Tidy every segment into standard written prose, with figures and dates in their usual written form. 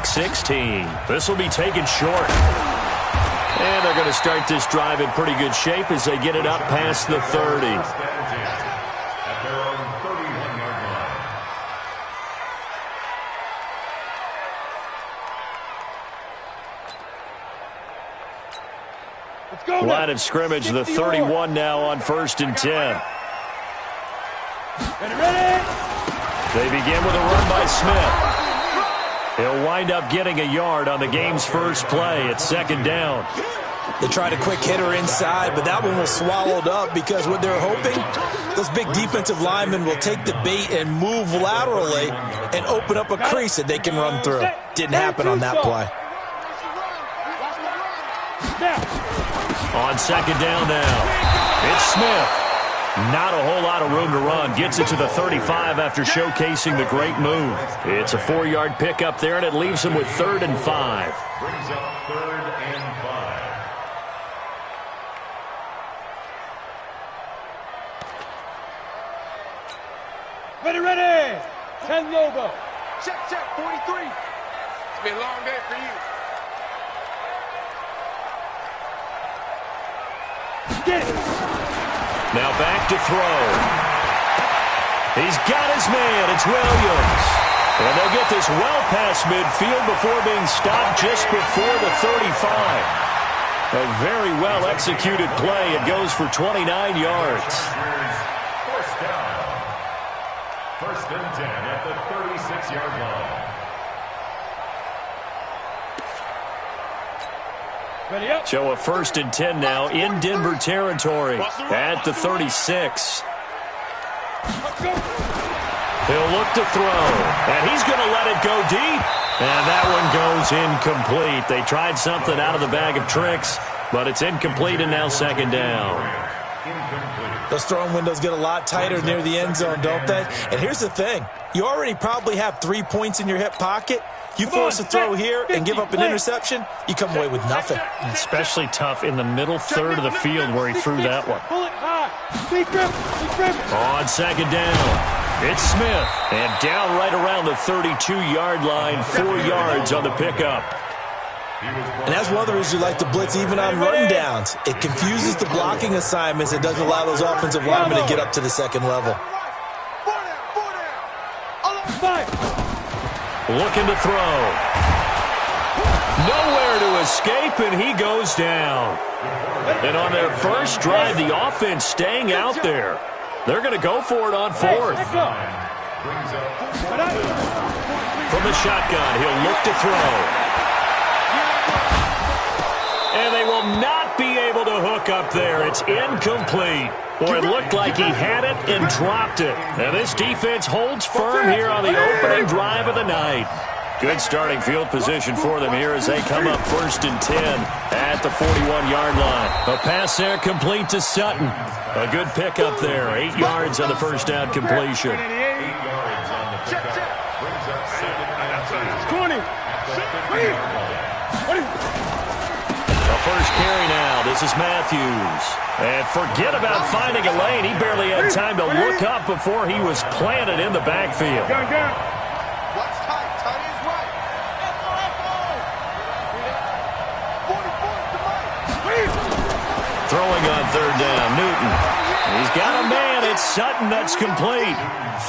Take 16. This will be taken short. And they're going to start this drive in pretty good shape as they get it up past the 30. Line of scrimmage, the 31 now on 1st and 10. They begin with a run by Smith. He'll wind up getting a yard on the game's first play. It's 2nd down. They tried a quick hitter inside, but that one was swallowed up because what they're hoping, those big defensive linemen will take the bait and move laterally and open up a crease that they can run through. Didn't happen on that play. On 2nd down now, it's Smith. Not a whole lot of room to run. Gets it to the 35 after showcasing the great move. It's a 4-yard pickup there, and it leaves him with 3rd and 5. Brings up 3rd and 5. Ready. 10 logo. Check, 43. It's been a long day for you. Get it. Now back to throw. He's got his man. It's Williams. And they'll get this well past midfield before being stopped just before the 35. A very well executed play. It goes for 29 yards. First down. 1st and 10 at the 36-yard line. So a 1st and 10 now in Denver territory at the 36. He'll look to throw, and he's going to let it go deep. And that one goes incomplete. They tried something out of the bag of tricks, but it's incomplete and now 2nd down. Those throwing windows get a lot tighter near the end zone, don't they? And here's the thing. You already probably have 3 points in your hip pocket. You force a throw here and give up an interception, you come away with nothing. Especially tough in the middle third of the field where he threw that one. On 2nd down, it's Smith. And down right around the 32-yard line, 4 yards on the pickup. And that's one of the reasons you like to blitz even on run downs. It confuses the blocking assignments. It doesn't allow those offensive linemen to get up to the 2nd level. Looking to throw. Nowhere to escape, and he goes down. And on their first drive, the offense staying out there. They're going to go for it on 4th. From the shotgun, he'll look to throw. And they will not be able to hook up there. It's incomplete. Or it looked like he had it and dropped it. And this defense holds firm here on the opening drive of the night. Good starting field position for them here as they come up 1st and 10 at the 41-yard line. A pass there complete to Sutton. A good pickup there. 8 yards on the first down completion. 8 yards on the pickup. Brings up 2nd and 10. First carry now. This is Matthews. And forget about finding a lane. He barely had time to look up before he was planted in the backfield. Watch tight. Tight is right. Throwing on 3rd down, Newton. He's got a man. It's Sutton that's complete.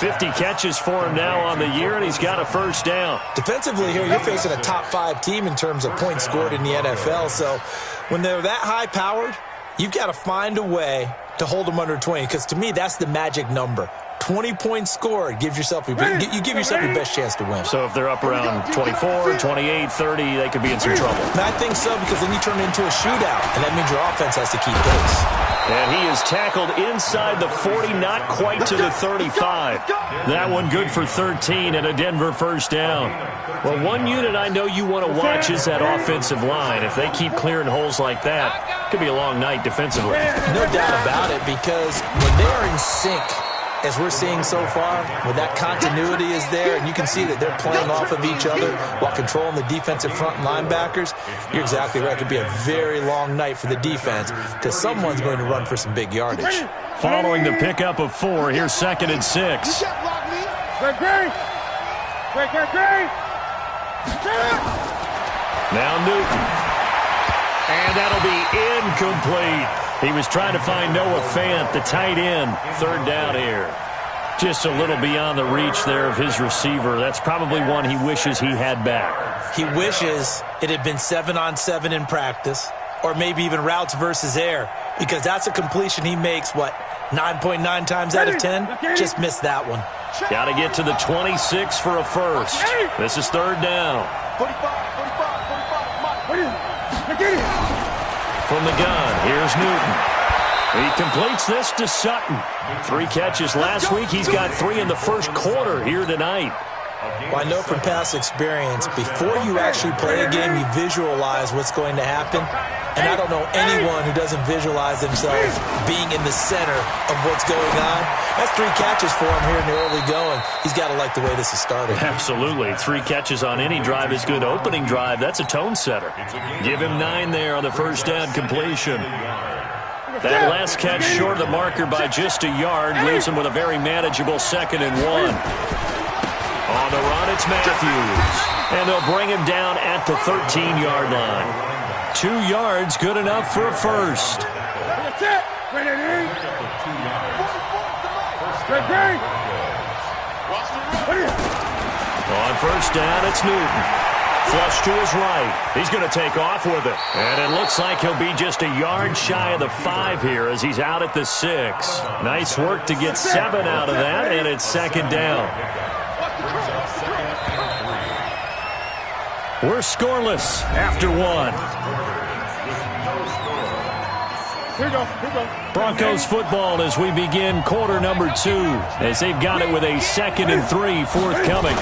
50 catches for him now on the year, and he's got a first down. Defensively here, you're facing a top 5 team in terms of points scored in the NFL. So when they're that high-powered, you've got to find a way to hold them under 20, because to me, that's the magic number. 20 points scored gives yourself you give yourself your best chance to win. So if they're up around 24, 28, 30, they could be in some trouble. And I think so, because then you turn it into a shootout, and that means your offense has to keep pace. And he is tackled inside the 40, not quite to the 35. That one good for 13 and a Denver first down. Well, one unit I know you want to watch is that offensive line. If they keep clearing holes like that, it could be a long night defensively. No doubt about it, because when they are in sync, as we're seeing so far, when that continuity is there, and you can see that they're playing off of each other while controlling the defensive front linebackers, you're exactly right. It could be a very long night for the defense, because someone's going to run for some big yardage. Following the pickup of 4, here's 2nd and 6. Now Newton. And that'll be incomplete. He was trying to find Noah Fant, the tight end. Third down here. Just a little beyond the reach there of his receiver. That's probably one he wishes he had back. He wishes it had been 7-on-7 in practice, or maybe even routes versus air, because that's a completion he makes, 9.9 times out of 10? Just missed that one. Got to get to the 26 for a first. This is third down. 45, 45. From the gun, here's Newton. He completes this to Sutton. 3 catches last week. He's got 3 in the first quarter here tonight. Well, I know from past experience, before you actually play a game, you visualize what's going to happen. And I don't know anyone who doesn't visualize themselves being in the center of what's going on. That's 3 catches for him here in the early going. He's got to like the way this is started. Absolutely. 3 catches on any drive is good. Opening drive, that's a tone setter. Give him 9 there on the first down completion. That last catch short of the marker by just a yard leaves him with a very manageable 2nd and 1. On the run, it's Matthews. And they'll bring him down at the 13-yard line. 2 yards, good enough for a first. That's it. On first down, it's Newton. Flush to his right. He's going to take off with it. And it looks like he'll be just a yard shy of the 5 here as he's out at the 6. Nice work to get 7 out of that, and it's 2nd down. We're scoreless after 1. Here we go. Broncos football as we begin quarter number 2, as they've got it with a 2nd and 3 forthcoming.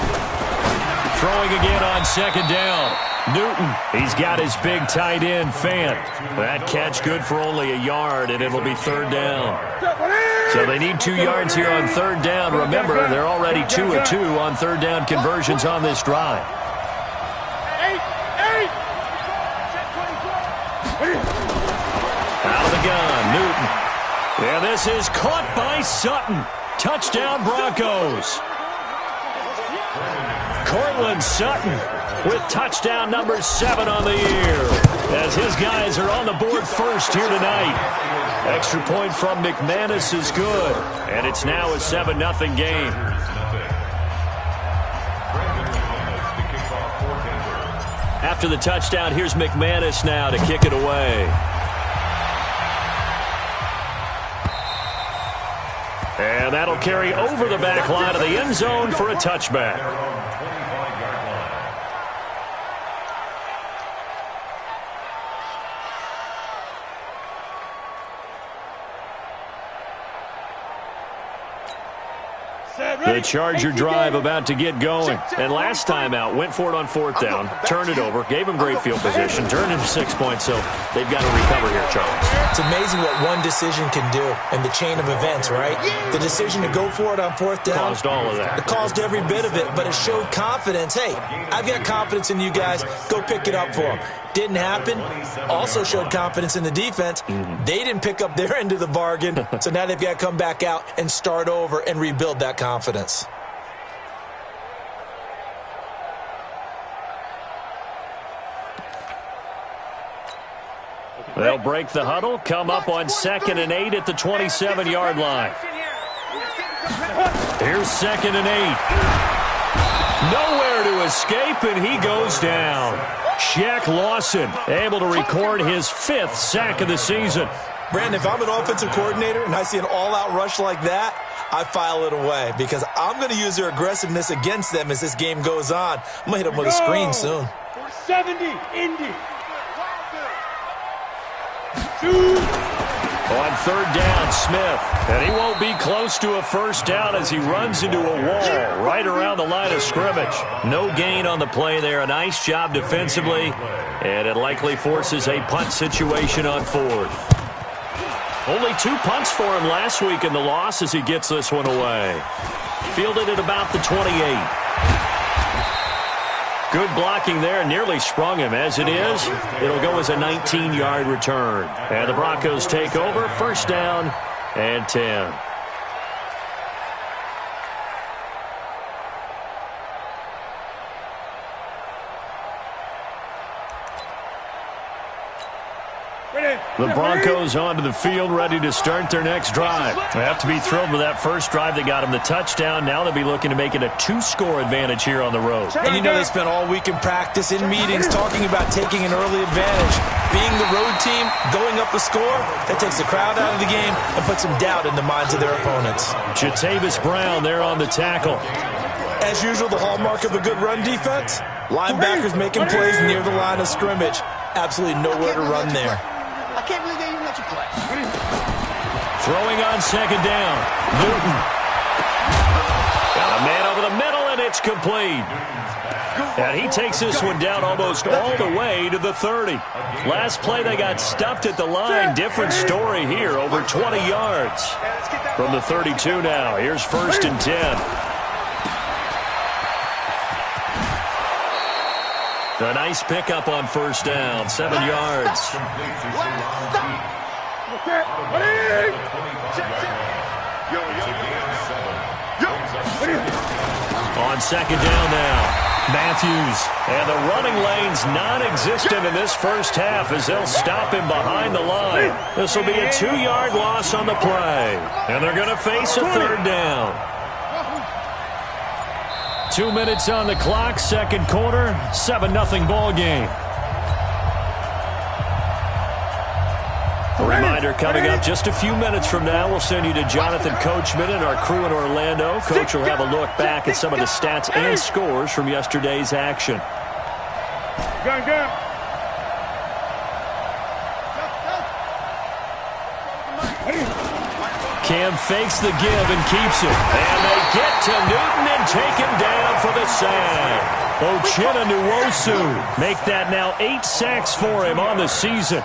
Throwing again on 2nd down. Newton, he's got his big tight end, Fant. That catch good for only a yard, and it'll be 3rd down. So they need 2 yards here on 3rd down. Remember, they're already 2 of 2 on 3rd down conversions on this drive. Out of the gun, Newton. And this is caught by Sutton. Touchdown, Broncos. Cortland Sutton with touchdown number 7 on the year, as his guys are on the board first here tonight. Extra point from McManus is good, and it's now a 7-0 game. After the touchdown, here's McManus now to kick it away. And that'll carry over the back line of the end zone for a touchback. The Charger drive about to get going. And last time out, went for it on 4th down, turned it over, gave them great field position, turned into 6 points, so they've got to recover here, Charles. It's amazing what one decision can do in the chain of events, right? The decision to go for it on 4th down. Caused all of that. It caused every bit of it, but it showed confidence. Hey, I've got confidence in you guys. Go pick it up for them. Didn't happen. Also showed confidence in the defense. They didn't pick up their end of the bargain, so now they've got to come back out and start over and rebuild that confidence. They'll break the huddle, come up on 2nd and 8 at the 27-yard line. Here's 2nd and 8. Nowhere to escape, and he goes down. Shaq Lawson able to record his 5th sack of the season. Brandon, if I'm an offensive coordinator and I see an all-out rush like that, I file it away because I'm going to use their aggressiveness against them as this game goes on. I'm going to hit them with a screen soon. 70, Indy. On 3rd down, Smith. And he won't be close to a first down as he runs into a wall right around the line of scrimmage. No gain on the play there. A nice job defensively. And it likely forces a punt situation on 4th. Only 2 punts for him last week in the loss as he gets this one away. Fielded at about the 28. Good blocking there, nearly sprung him. As it is, it'll go as a 19-yard return. And the Broncos take over, 1st down and 10. The Broncos onto the field, ready to start their next drive. They have to be thrilled with that first drive that got them the touchdown. Now they'll be looking to make it a 2-score advantage here on the road. And you know they spent all week in practice, in meetings, talking about taking an early advantage. Being the road team, going up a score, that takes the crowd out of the game and puts some doubt in the minds of their opponents. Jatavis Brown there on the tackle. As usual, the hallmark of a good run defense, linebackers making plays near the line of scrimmage. Absolutely nowhere to run there. I can't believe they even let you play. Throwing on second down. Newton. Got a man over the middle, and it's complete. And he takes this one down almost all the way to the 30. Last play, they got stuffed at the line. Different story here, over 20 yards. From the 32 now, here's 1st and 10. A nice pickup on first down, 7 yards. On second down now, Matthews. And the running lane's non-existent in this first half as they'll stop him behind the line. This will be a 2-yard loss on the play. And they're going to face a 3rd down. 2 minutes on the clock, second quarter, 7-0 ball game. A reminder coming up just a few minutes from now, we'll send you to Jonathan Coachman and our crew in Orlando. Coach will have a look back at some of the stats and scores from yesterday's action. Cam fakes the give and keeps it. And they get to Newton and take him down for the sack. Ochena Nwosu make that now 8 sacks for him on the season.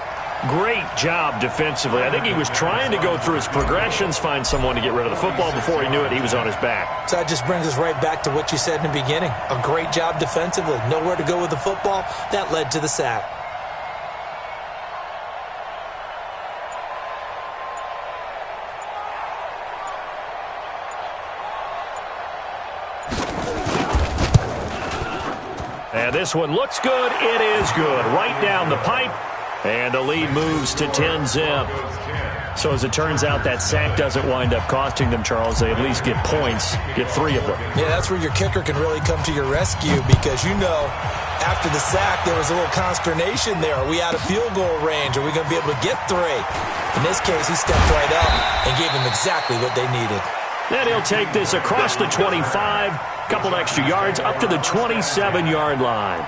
Great job defensively. I think he was trying to go through his progressions, find someone to get rid of the football. Before he knew it, he was on his back. So that just brings us right back to what you said in the beginning. A great job defensively. Nowhere to go with the football. That led to the sack. And this one looks good. It is good. Right down the pipe. And the lead moves to 10-zip. So as it turns out, that sack doesn't wind up costing them, Charles. They at least get points, get 3 of them. Yeah, that's where your kicker can really come to your rescue because, you know, after the sack, there was a little consternation there. Are we out of field goal range? Are we going to be able to get 3? In this case, he stepped right up and gave them exactly what they needed. Then he'll take this across the 25, couple extra yards, up to the 27-yard line.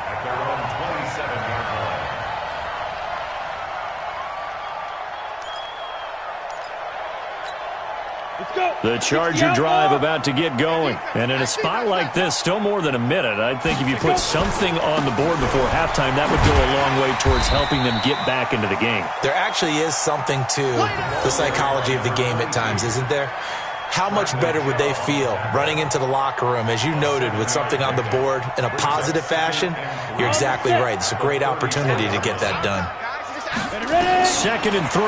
The Charger drive about to get going. And in a spot like this, still more than a minute, I think if you put something on the board before halftime, that would go a long way towards helping them get back into the game. There actually is something to the psychology of the game at times, isn't there? How much better would they feel running into the locker room, as you noted, with something on the board in a positive fashion? You're exactly right. It's a great opportunity to get that done. 2nd and 3.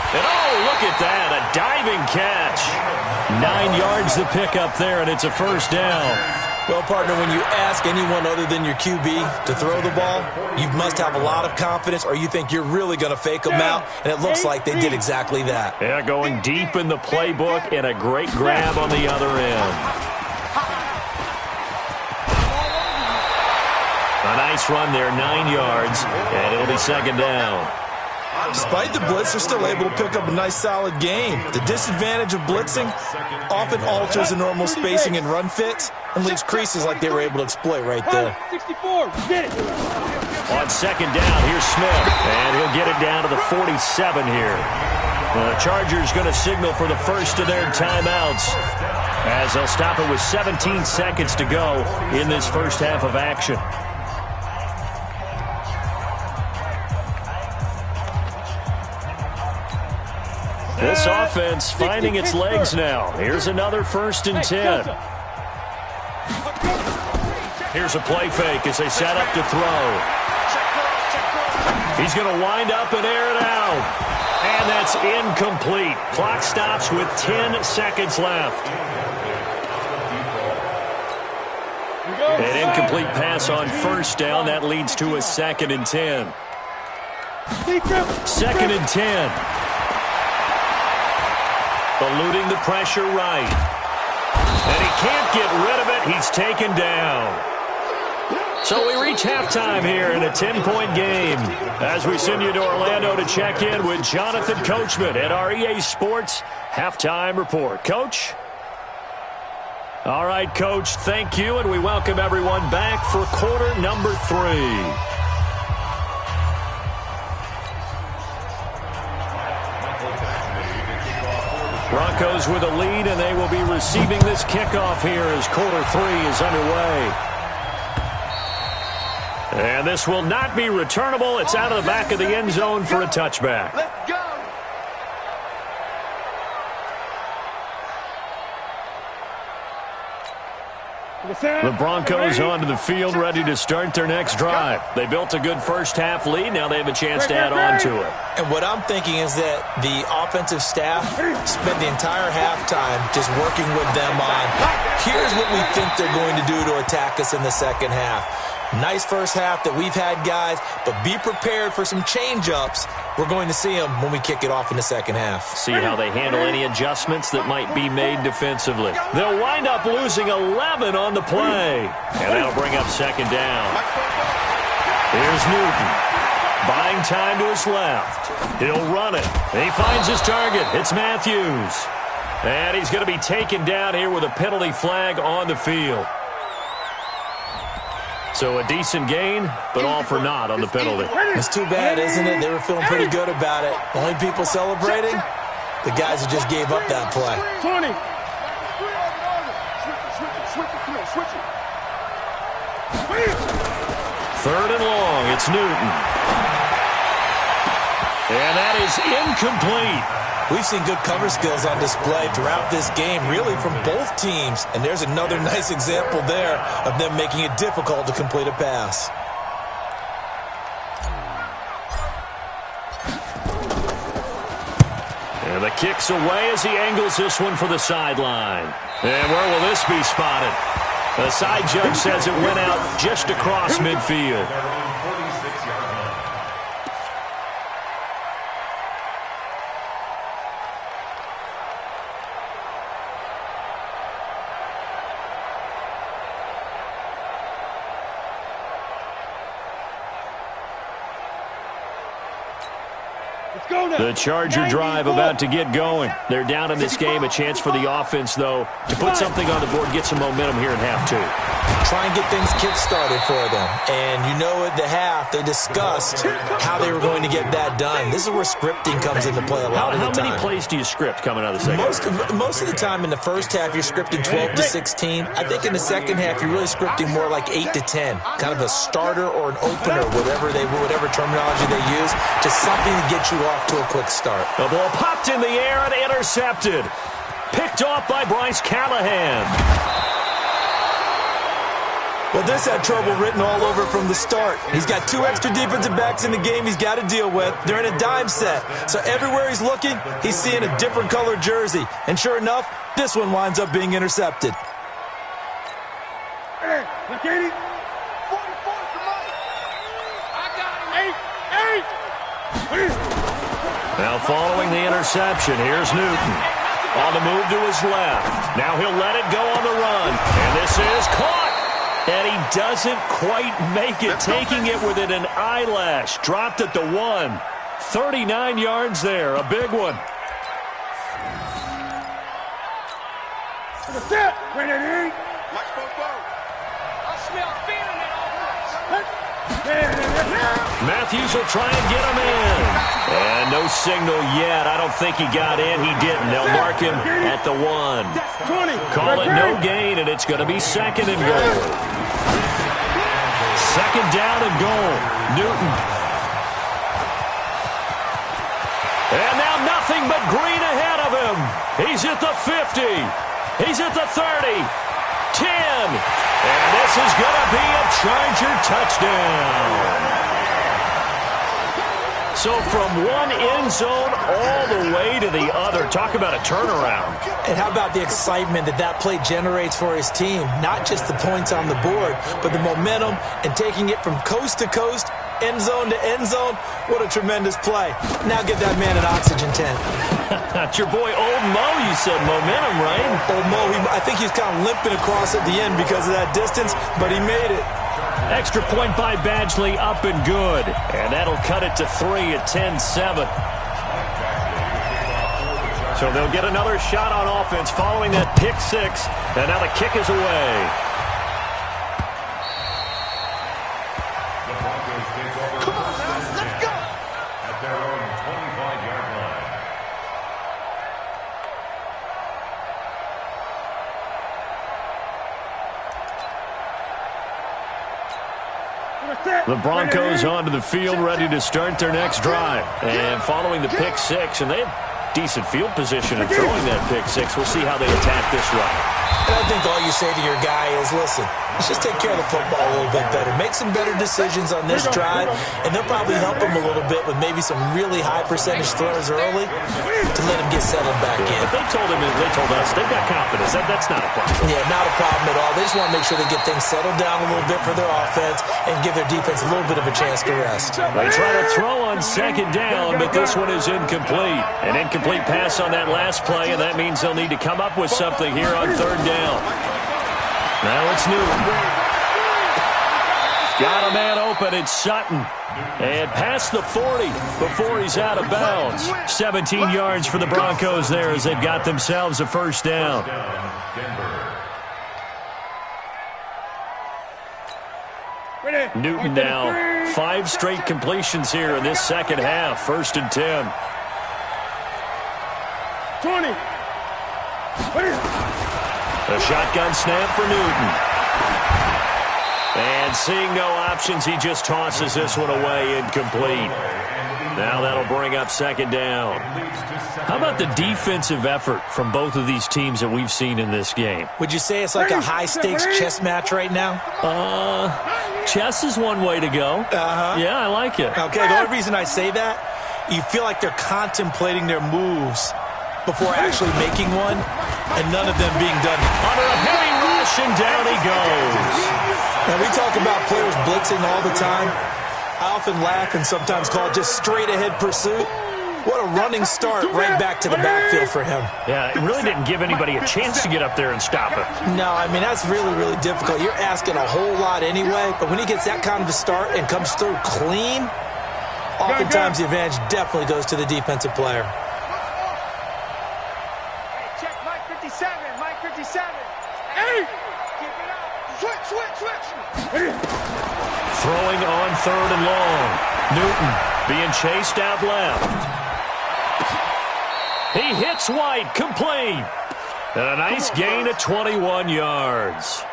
And oh, look at that, a diving catch. 9 yards to pick up there, and it's a first down. Well, partner, when you ask anyone other than your QB to throw the ball, you must have a lot of confidence or you think you're really going to fake them out, and it looks like they did exactly that. Yeah, going deep in the playbook and a great grab on the other end. A nice run there, 9 yards, and it'll be 2nd down. Despite the blitz, they're still able to pick up a nice, solid game. The disadvantage of blitzing often alters the normal spacing and run fits and leaves creases like they were able to exploit right there. 64, get it. On 2nd down, here's Smith, and he'll get it down to the 47 here. The Chargers going to signal for the first of their timeouts as they'll stop it with 17 seconds to go in this first half of action. This offense finding its legs now. Here's another 1st and 10. Here's a play fake as they set up to throw. He's going to wind up and air it out. And that's incomplete. Clock stops with 10 seconds left. An incomplete pass on first down. That leads to a 2nd and 10. 2nd and 10. Eluding the pressure right. And he can't get rid of it. He's taken down. So we reach halftime here in a 10-point game as we send you to Orlando to check in with Jonathan Coachman at our EA Sports Halftime Report. Coach? All right, Coach, thank you, and we welcome everyone back for quarter number 3. Broncos with a lead, and they will be receiving this kickoff here as quarter 3 is underway. And this will not be returnable. It's out of the back of the end zone for a touchback. Let's go. The Broncos onto the field, ready to start their next drive. They built a good first-half lead. Now they have a chance to add on to it. And what I'm thinking is that the offensive staff spent the entire halftime just working with them on, here's what we think they're going to do to attack us in the second half. Nice first half that we've had, guys, but be prepared for some change-ups. We're going to see them when we kick it off in the second half. See how they handle any adjustments that might be made defensively. They'll wind up losing 11 on the play. And that'll bring up 2nd down. Here's Newton. Buying time to his left. He'll run it. And he finds his target. It's Matthews. And he's going to be taken down here with a penalty flag on the field. So a decent gain, but all for naught on the penalty. It's too bad, isn't it? They were feeling pretty good about it. Only people celebrating, the guys who just gave up that play. 20. Third and long, it's Newton. And that is incomplete. We've seen good cover skills on display throughout this game, really from both teams. And there's another nice example there of them making it difficult to complete a pass. And the kick's away as he angles this one for the sideline. And where will this be spotted? The side judge says it went out just across midfield. The Charger drive about to get going. They're down in this game. A chance for the offense, though, to put something on the board, get some momentum here in half 2. Try and get things kick-started for them. And you know at the half, they discussed how they were going to get that done. This is where scripting comes into play a lot of the time. How many plays do you script coming out of the second half? Most of the time in the first half, you're scripting 12 to 16. I think in the second half, you're really scripting more like 8 to 10. Kind of a starter or an opener, whatever terminology they use. Just something to get you off to a quick start. The ball popped in the air and intercepted. Picked off by Bryce Callahan. Well, this had trouble written all over from the start. He's got 2 extra defensive backs in the game he's got to deal with. They're in a dime set. So everywhere he's looking, he's seeing a different colored jersey. And sure enough, this one winds up being intercepted. Hey, look at it. 44, come on. I got him. 8. Now following the interception, here's Newton. On the move to his left. Now he'll let it go on the run. And this is caught. And he doesn't quite make it, taking it within an eyelash. Dropped at the 1. 39 yards there, a big one. That's it. Wait a minute. Mike, I smell feeling it all. Matthews will try and get him in. And no signal yet. I don't think he got in. He didn't. They'll mark him at the 1. Call it no gain, and it's going to be 2nd and goal. 2nd down and goal. Newton. And now nothing but green ahead of him. He's at the 50. He's at the 30. 10. And this is going to be a Charger touchdown. So from one end zone all the way to the other. Talk about a turnaround. And how about the excitement that play generates for his team? Not just the points on the board, but the momentum and taking it from coast to coast, end zone to end zone. What a tremendous play. Now give that man an oxygen tent. That's your boy Old Mo, you said. Momentum, right? Old Mo, I think he's kind of limping across at the end because of that distance, but he made it. Extra point by Badgley, up and good. And that'll cut it to 3 at 10-7. So they'll get another shot on offense following that pick six. And now the kick is away. Come on, now, let's go. At their own 25-yard line. The Broncos onto the field, ready to start their next drive. And following the pick six, and they have decent field position in throwing that pick six. We'll see how they attack this drive. And I think all you say to your guy is, listen, let's just take care of the football a little bit better. Make some better decisions on this drive, and they'll probably help him a little bit with maybe some really high percentage throws early to let him get settled back in. But they told us they've got confidence. That's not a problem. Yeah, not a problem at all. They just want to make sure they get things settled down a little bit for their offense and give their defense a little bit of a chance to rest. They try to throw on second down, but this one is incomplete. An incomplete pass on that last play, and that means they'll need to come up with something here on third down. Now it's Newton. Got a man open. It's Sutton. And past the 40 before he's out of bounds. 17 yards for the Broncos there as they've got themselves a first down. Newton now 5 straight completions here in this second half. 1st and 10. 20. A shotgun snap for Newton. And seeing no options, he just tosses this one away, incomplete. Now that'll bring up second down. How about the defensive effort from both of these teams that we've seen in this game? Would you say it's like a high-stakes chess match right now? Chess is one way to go. Yeah, I like it. Okay, the only reason I say that, you feel like they're contemplating their moves before actually making one, and none of them being done. Under a heavy rush, and down he goes. Now, we talk about players blitzing all the time. I often laugh and sometimes call it just straight-ahead pursuit. What a running start right back to the backfield for him. Yeah, it really didn't give anybody a chance to get up there and stop it. No, I mean, that's really, really difficult. You're asking a whole lot anyway, but when he gets that kind of a start and comes through clean, oftentimes the advantage definitely goes to the defensive player. Check Mike 57, Mike 57. Hey! Keep it up. Switch. Throwing on 3rd and long. Newton being chased out left. He hits White, complete. And a nice gain of 21 yards.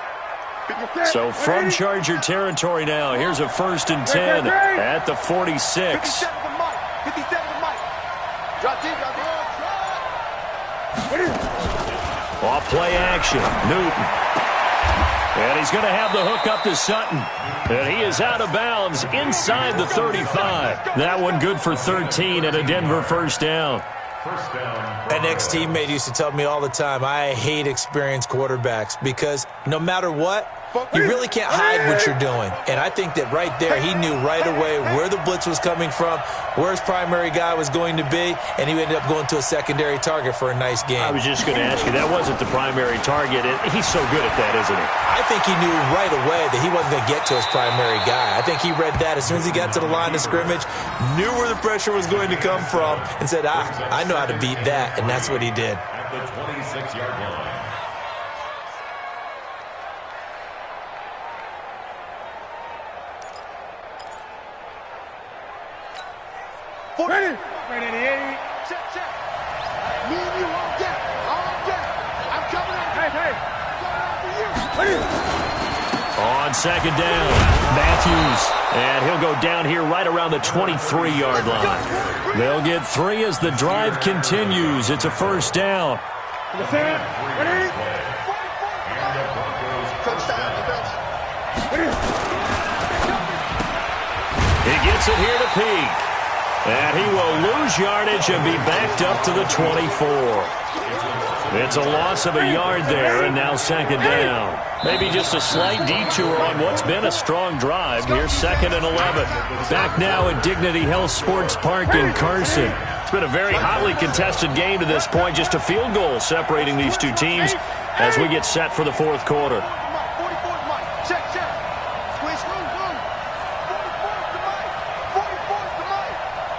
So from Charger territory now, here's a 1st and 10 at the 46. 57 to Mike. 57 to Mike. Drop deep. Off play action. Newton. And he's going to have the hook up to Sutton. And he is out of bounds inside the 35. That one good for 13 and a Denver first down. An ex-teammate used to tell me all the time, I hate experienced quarterbacks because no matter what, you really can't hide what you're doing. And I think that right there, he knew right away where the blitz was coming from, where his primary guy was going to be, and he ended up going to a secondary target for a nice game. I was just going to ask you, that wasn't the primary target. He's so good at that, isn't he? I think he knew right away that he wasn't going to get to his primary guy. I think he read that as soon as he got to the line of scrimmage, knew where the pressure was going to come from, and said, I know how to beat that, and that's what he did. At the 26-yard line. Ready. Check. Me and you all day. I'm coming up. Hey. Going after you. On second down, Matthews. And he'll go down here right around the 23-yard line. They'll get 3 as the drive continues. It's a first down. Ready. He gets it here to Peak. And he will lose yardage and be backed up to the 24. It's a loss of a yard there, and now second down. Maybe just a slight detour on what's been a strong drive. Here's 2nd and 11. Back now at Dignity Health Sports Park in Carson. It's been a very hotly contested game to this point. Just a field goal separating these two teams as we get set for the fourth quarter. Check. Squeeze room. 44's to Mike. 44's to Mike.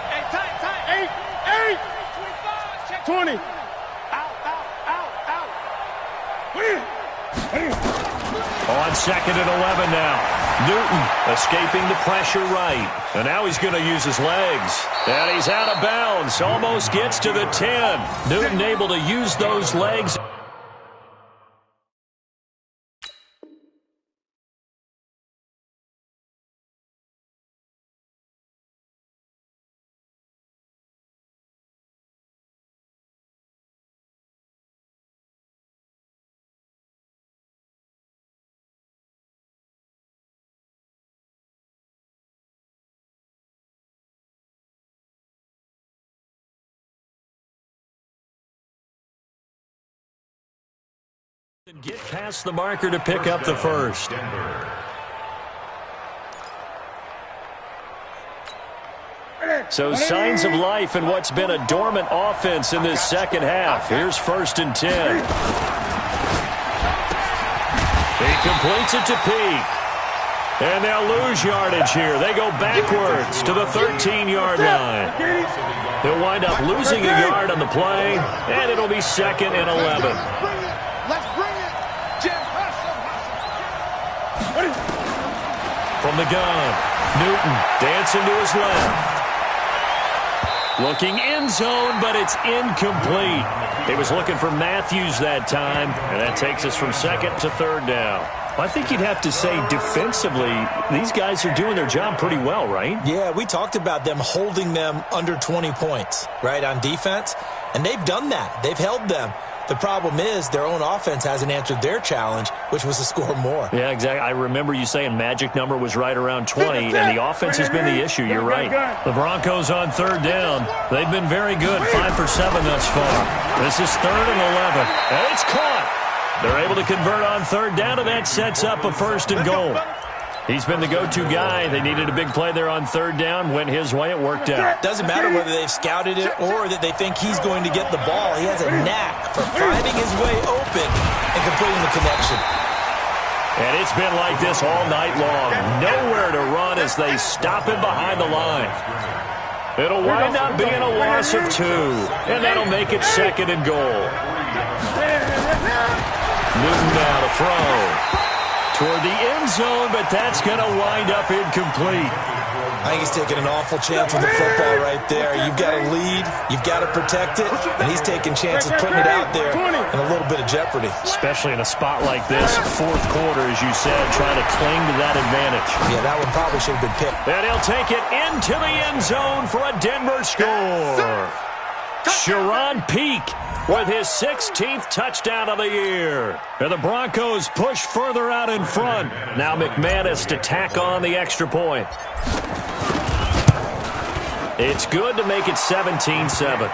Hey, tight. 8. 25. Check. 20. Out. On 2nd and 11 now. Newton escaping the pressure right. And now he's going to use his legs. And he's out of bounds. Almost gets to the 10. Newton able to use those legs. And get past the marker to pick up the first. So signs of life in what's been a dormant offense in this second half. Here's 1st and 10. He completes it to Peak. And they'll lose yardage here. They go backwards to the 13-yard line. They'll wind up losing a yard on the play, and it'll be 2nd and 11. Let's bring it. Jim, From the gun, Newton dancing to his left. Looking end zone, but it's incomplete. He was looking for Matthews that time, and that takes us from 2nd to 3rd down. I think you'd have to say defensively, these guys are doing their job pretty well, right? Yeah, we talked about them holding them under 20 points, right, on defense, and they've done that. They've held them. The problem is their own offense hasn't answered their challenge, which was to score more. Yeah, exactly. I remember you saying magic number was right around 20, and the offense has been the issue. You're right. The Broncos on 3rd down. They've been very good, 5 for 7 thus far. This is 3rd and 11, and it's caught. They're able to convert on 3rd down, and that sets up a 1st and goal. He's been the go-to guy. They needed a big play there on 3rd down. Went his way. It worked out. Doesn't matter whether they've scouted it or that they think he's going to get the ball. He has a knack for finding his way open and completing the connection. And it's been like this all night long. Nowhere to run as they stop him behind the line. It'll wind up being a loss of 2. And that'll make it 2nd and goal. Newton now to throw. Toward the end zone, but that's going to wind up incomplete. I think he's taking an awful chance with the football right there. You've got to lead, you've got to protect it, and he's taking chances putting it out there in a little bit of jeopardy. Especially in a spot like this, 4th quarter, as you said, trying to cling to that advantage. Yeah, that one probably should have been picked. And he'll take it into the end zone for a Denver score. Sharon Peak with his 16th touchdown of the year. And the Broncos push further out in front. Now McManus to tack on the extra point. It's good to make it 17-7.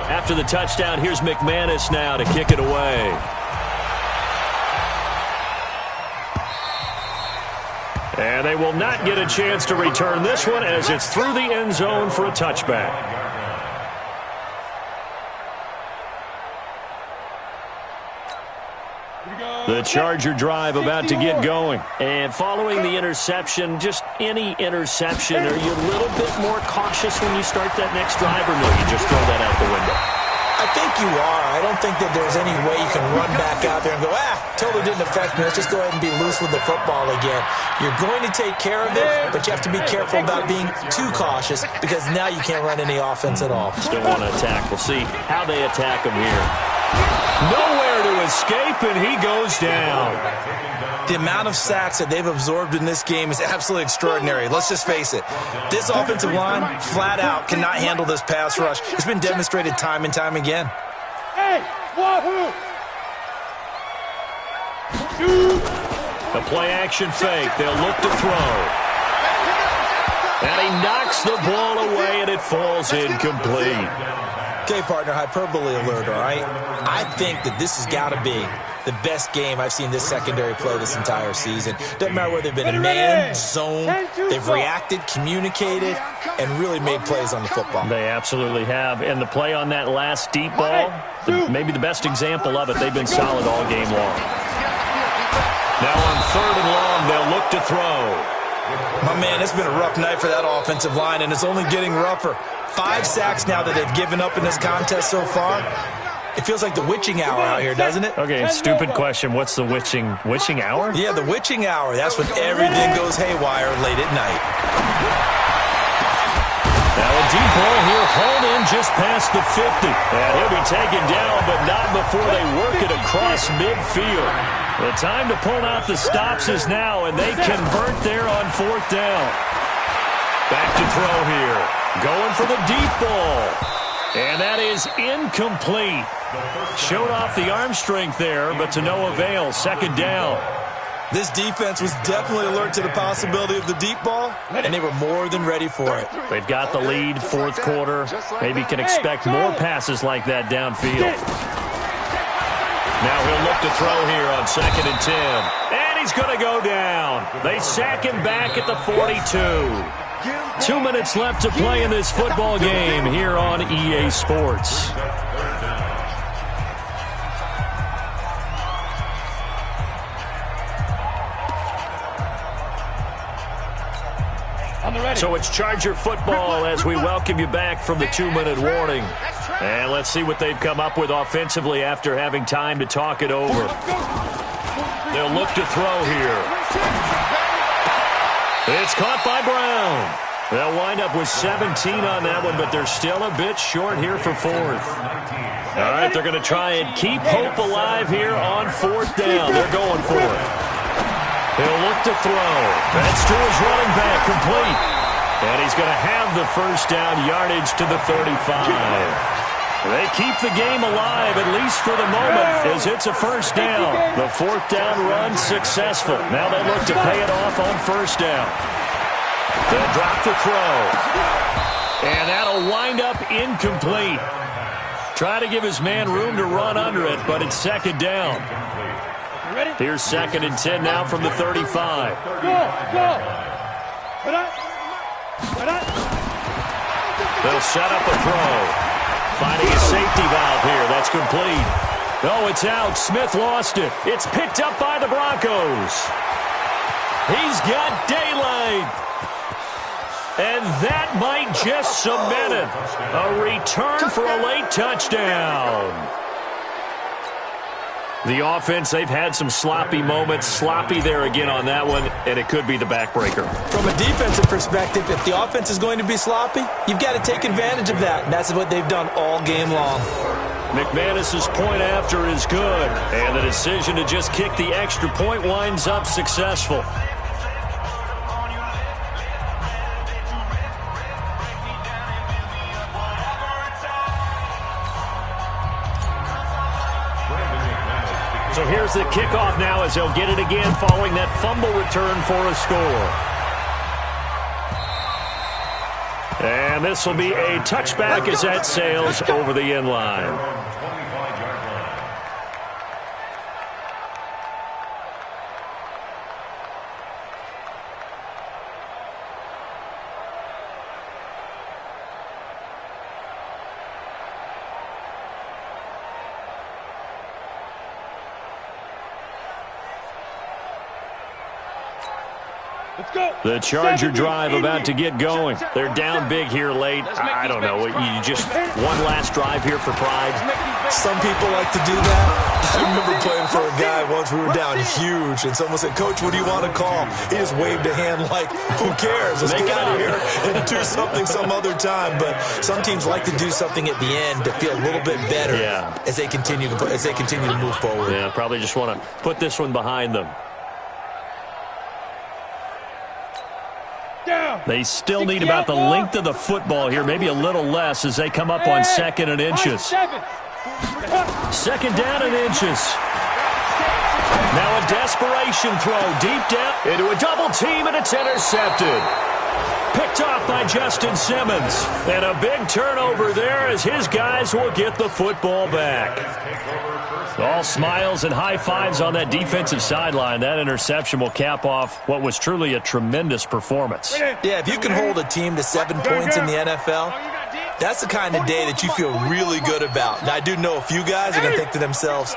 After the touchdown, here's McManus now to kick it away. And they will not get a chance to return this one as it's through the end zone for a touchback. The Charger drive about to get going. And following the interception, just any interception, are you a little bit more cautious when you start that next drive, or no, you just throw that out the window? I think you are. I don't think that there's any way you can run back out there and go, totally didn't affect me. Let's just go ahead and be loose with the football again. You're going to take care of it, but you have to be careful about being too cautious because now you can't run any offense at all. Still want to attack. We'll see how they attack him here. Nowhere to escape, and he goes down. The amount of sacks that they've absorbed in this game is absolutely extraordinary. Let's just face it. This offensive line, flat out, cannot handle this pass rush. It's been demonstrated time and time again. Hey, wahoo! The play-action fake. They'll look to throw. And he knocks the ball away, and it falls incomplete. Okay, partner, hyperbole alert, all right? I think that this has got to be the best game I've seen this secondary play this entire season. Doesn't matter whether they've been a man, zone, they've reacted, communicated, and really made plays on the football. They absolutely have. And the play on that last deep ball, maybe the best example of it, they've been solid all game long. Now on 3rd and long, they'll look to throw. My man, it's been a rough night for that offensive line, and it's only getting rougher. 5 sacks now that they've given up in this contest so far. It feels like the witching hour out here, doesn't it? Okay, stupid question. What's the witching hour? Yeah, the witching hour. That's when everything goes haywire late at night. Now a deep ball here, hauled in just past the 50. And he'll be taken down, but not before they work it across midfield. The time to pull out the stops is now, and they convert there on 4th down. Back to throw here. Going for the deep ball. And that is incomplete. Showed off the arm strength there, but to no avail. 2nd down. This defense was definitely alert to the possibility of the deep ball, and they were more than ready for it. They've got the lead, 4th quarter. Maybe can expect more passes like that downfield. Now he'll look to throw here on 2nd and 10. And he's going to go down. They sack him back at the 42. 2 minutes left to play in this football game here on EA Sports. So it's Charger football as we welcome you back from the 2-minute warning. And let's see what they've come up with offensively after having time to talk it over. They'll look to throw here. It's caught by Brown. They'll wind up with 17 on that one, but they're still a bit short here for 4th. All right, they're going to try and keep hope alive here on 4th down. They're going for it. He'll look to throw. That's to his running back, complete. And he's going to have the 1st down yardage to the 35. They keep the game alive, at least for the moment, as it's a 1st down. The 4th down run successful. Now they look to pay it off on 1st down. They'll drop the throw. And that'll wind up incomplete. Try to give his man room to run under it, but it's 2nd down. Here's 2nd and 10 now from the 35. They'll set up a throw. Finding a safety valve here. That's complete. Oh, it's out. Smith lost it. It's picked up by the Broncos. He's got daylight. And that might just cement it. A return for a late touchdown. The offense, they've had some sloppy moments. Sloppy there again on that one, and it could be the backbreaker. From a defensive perspective, if the offense is going to be sloppy, you've got to take advantage of that. And that's what they've done all game long. McManus's point after is good, and the decision to just kick the extra point winds up successful. So here's the kickoff now as they'll get it again following that fumble return for a score. And this will be a touchback as that sails over the end line. The Charger drive about to get going. They're down big here late. I don't know. You just one last drive here for pride. Some people like to do that. I remember playing for a guy once. We were down huge, and someone said, "Coach, what do you want to call?" He just waved a hand like, "Who cares? Let's get out of here and do something some other time." But some teams like to do something at the end to feel a little bit better as they continue to move forward. Yeah, probably just want to put this one behind them. They still need about the length of the football here, maybe a little less as they come up on 2nd and inches. 2nd down and inches. Now a desperation throw deep down into a double team, and it's intercepted. Picked off by Justin Simmons. And a big turnover there as his guys will get the football back. All smiles and high fives on that defensive sideline. That interception will cap off what was truly a tremendous performance. Yeah, if you can hold a team to 7 points in the NFL, that's the kind of day that you feel really good about. Now, I do know a few guys are going to think to themselves,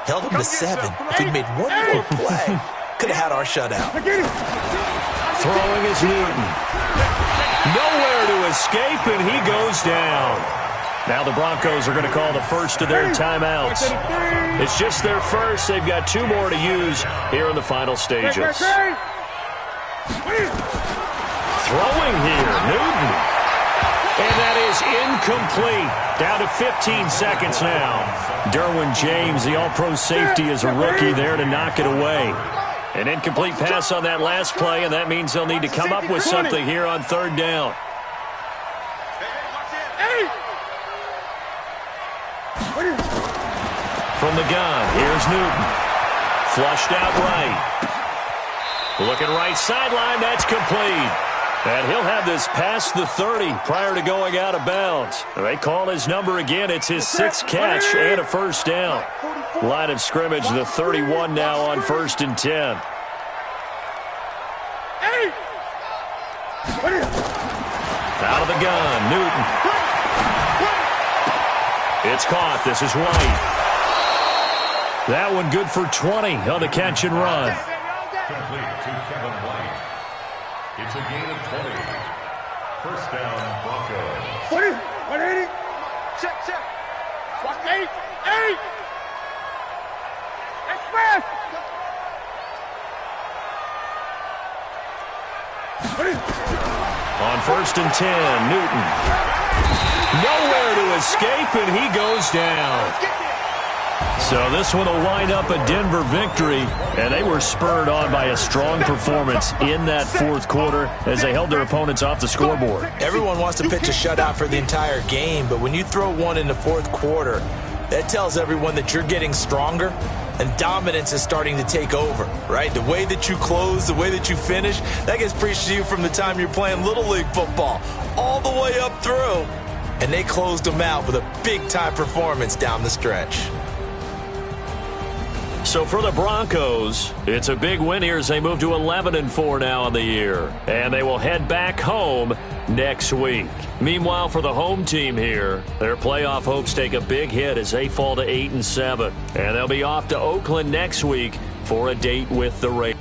held him to 7. If he'd made one more play, could have had our shutout. Throwing is Newton. Nowhere to escape, and he goes down. Now the Broncos are going to call the first of their timeouts. It's just their first. They've got 2 more to use here in the final stages. Throwing here, Newton. And that is incomplete. Down to 15 seconds now. Derwin James, the all-pro safety, is a rookie there to knock it away. An incomplete pass on that last play, and that means they'll need to come up with something here on 3rd down. From the gun, here's Newton. Flushed out right. Looking right sideline, that's complete. And he'll have this past the 30 prior to going out of bounds. They call his number again. It's his 6th catch and a first down. Line of scrimmage, the 31 now on 1st and 10. Out of the gun, Newton. It's caught. This is White. That one good for 20 on the catch and run. Complete to Kevin White. It's a gain of 20. First down, Broncos. 180. Check. 180. 8. Express. On 1st and 10, Newton. Nowhere to escape, and he goes down. So this one will wind up a Denver victory, and they were spurred on by a strong performance in that 4th quarter as they held their opponents off the scoreboard. Everyone wants to pitch a shutout for the entire game, but when you throw one in the 4th quarter, that tells everyone that you're getting stronger and dominance is starting to take over, right? The way that you close, the way that you finish, that gets preached to you from the time you're playing Little League football all the way up through. And they closed them out with a big-time performance down the stretch. So for the Broncos, it's a big win here as they move to 11-4 now on the year. And they will head back home next week. Meanwhile, for the home team here, their playoff hopes take a big hit as they fall to 8-7. And they'll be off to Oakland next week for a date with the Raiders.